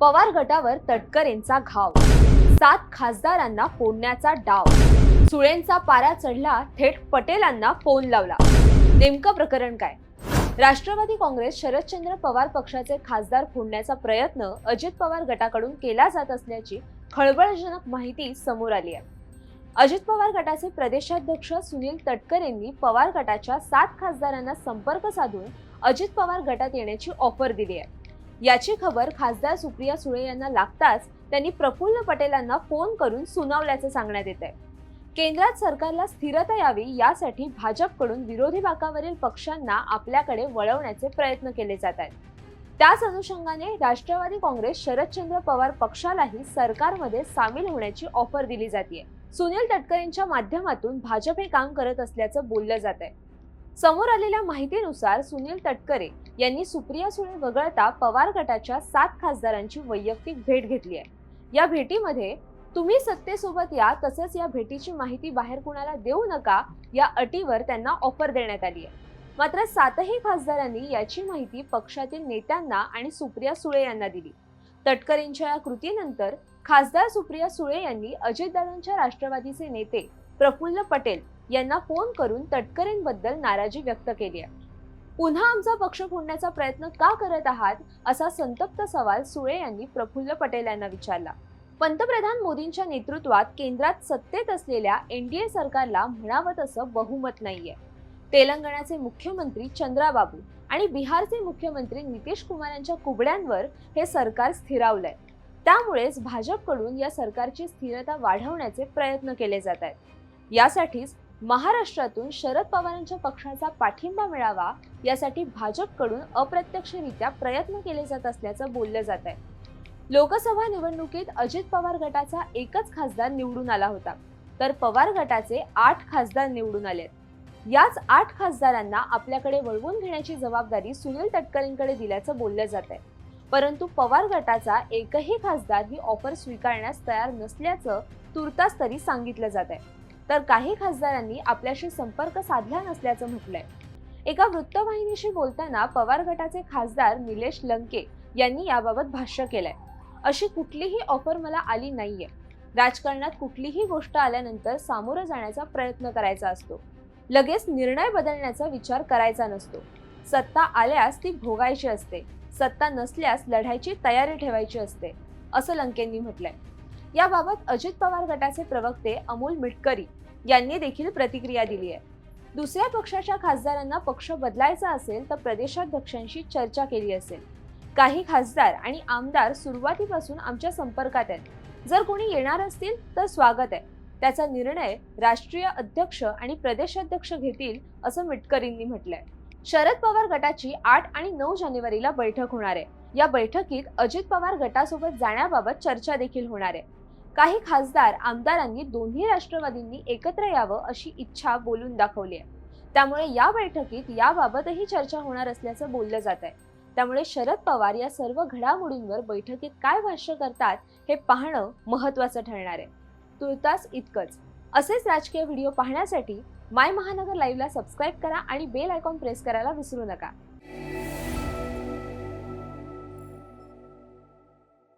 पवार गटावर तटकरेंचा घाव, 7 खासदारांना फोडण्याचा डाव, सुळेंचा पारा चढला, थेट पटेलांना फोन लावला. नेमकं प्रकरण काय? राष्ट्रवादी काँग्रेस शरदचंद्र पवार पक्षाचे खासदार फोडण्याचा प्रयत्न अजित पवार गटाकडून केला जात असल्याची खळबळजनक माहिती समोर आली आहे. अजित पवार गटाचे प्रदेशाध्यक्ष सुनील तटकरेंनी पवार गटाच्या 7 खासदारांना संपर्क साधून अजित पवार गटात येण्याची ऑफर दिली आहे. याची खबर खासदार सुप्रिया सुळे यांना लागताच त्यांनी प्रफुल्ल पटेलांना फोन करून सुनावल्याचे सांगण्यात येत आहे. केंद्रात सरकारला स्थिरता यावी यासाठी भाजपकडून विरोधी बाकावरील पक्षांना आपल्याकडे वळवण्याचे प्रयत्न केले जात आहेत. त्याच अनुषंगाने राष्ट्रवादी काँग्रेस शरदचंद्र पवार पक्षालाही सरकारमध्ये सामील होण्याची ऑफर दिली जाते. सुनील तटकरेंच्या माध्यमातून भाजप हे काम करत असल्याचं बोललं जात आहे. समोर आलेल्या माहितीनुसार सुनील तटकरे यांनी सुप्रिया सुळे वगळता पवार गटाच्या 7 खासदारांची वैयक्तिक भेट घेतली आहे. या भेटीमध्ये तुम्ही सत्तेसोबत या, तसेच या भेटीची माहिती बाहेर कुणाला देऊ नका या अटीवर त्यांना ऑफर देण्यात आली आहे. मात्र 7ही खासदारांनी याची माहिती पक्षातील नेत्यांना आणि सुप्रिया सुळे यांना दिली. तटकरेंच्या या कृतीनंतर खासदार सुप्रिया सुळे यांनी अजितदादांच्या राष्ट्रवादीचे नेते प्रफुल्ल पटेल यांना फोन करून तटकरेंबद्दल नाराजी व्यक्त केली आहे. पुन्हा आमचा पक्ष फोडण्याचा प्रयत्न का करत आहात असा संतप्त सवाल सुळे यांनी प्रफुल्ल पटेल यांना विचारला. पंतप्रधान मोदींच्या नेतृत्वात केंद्रात सत्तेत असलेल्या एनडीए सरकारला म्हणावं तसं बहुमत नाहीये. तेलंगणाचे मुख्यमंत्री चंद्राबाबू आणि बिहारचे मुख्यमंत्री नितीश कुमार यांच्या कुबड्यांवर हे सरकार स्थिरावलंय. त्यामुळेच भाजपकडून या सरकारची स्थिरता वाढवण्याचे प्रयत्न केले जात आहेत. यासाठीच महाराष्ट्रातून शरद पवारांच्या पक्षाचा पाठिंबा मिळावा यासाठी भाजपकडून अप्रत्यक्षरित्या प्रयत्न केले जात असल्याचं बोललं जात आहे. लोकसभा निवडणुकीत अजित पवार गटाचा एकच खासदार निवडून आला होता, तर पवार गटाचे 8 खासदार निवडून आलेत. याच 8 खासदारांना आपल्याकडे वळवून घेण्याची जबाबदारी सुनील तटकरेंकडे दिल्याचं बोललं जात आहे. परंतु पवार गटाचा एकही खासदार ही ऑफर स्वीकारण्यास तयार नसल्याचं तुर्तास तरी सांगितलं जात आहे. तर काही खासदारांनी आपल्याशी संपर्क साधला नसल्याचं म्हटलंय. एका वृत्तवाहिनीशी बोलताना पवार गटाचे खासदार निलेश लंके यांनी याबाबत भाष्य केलंय. अशी कुठलीही ऑफर मला आली नाहीये. राजकारणात कुठलीही गोष्ट आल्यानंतर सामोरं जाण्याचा प्रयत्न करायचा असतो. लगेच निर्णय बदलण्याचा विचार करायचा नसतो. सत्ता आल्यास ती भोगायची असते, सत्ता नसल्यास लढायची तयारी ठेवायची असते, असं लंकेंनी म्हटलंय. याबाबत अजित पवार गटाचे प्रवक्ते अमोल मिटकरी यांनी देखील प्रतिक्रिया दिली आहे. दुसऱ्या पक्षाच्या खासदारांना पक्ष बदलायचा असेल तर प्रदेशाध्यक्षांशी चर्चा केली असेल. काही खासदार आणि आमदार सुरुवातीपासून आमच्या संपर्कात आहेत. जर कोणी येणार असतील तर स्वागत आहे. त्याचा निर्णय राष्ट्रीय अध्यक्ष आणि प्रदेशाध्यक्ष घेतील, असं मिटकरींनी म्हटलंय. शरद पवार गटाची 8 आणि 9 जानेवारीला बैठक होणार आहे. या बैठकीत अजित पवार गटासोबत जाण्याबाबत चर्चा देखील होणार आहे. काही खासदार आमदारांनी दोन्ही राष्ट्रवादींनी एकत्र यावं अशी इच्छा बोलून दाखवली आहे. त्यामुळे या बैठकीत याबाबतही चर्चा होणार असल्याचं बोललं जात आहे. त्यामुळे शरद पवार या सर्व घडामोडींवर बैठकीत काय भाष्य करतात हे पाहणं महत्त्वाचं ठरणार आहे. तुर्तास इतकंच. असेच राजकीय व्हिडिओ पाहण्यासाठी माय महानगर लाईव्हला सबस्क्राईब करा आणि बेल आयकॉन प्रेस करायला विसरू नका.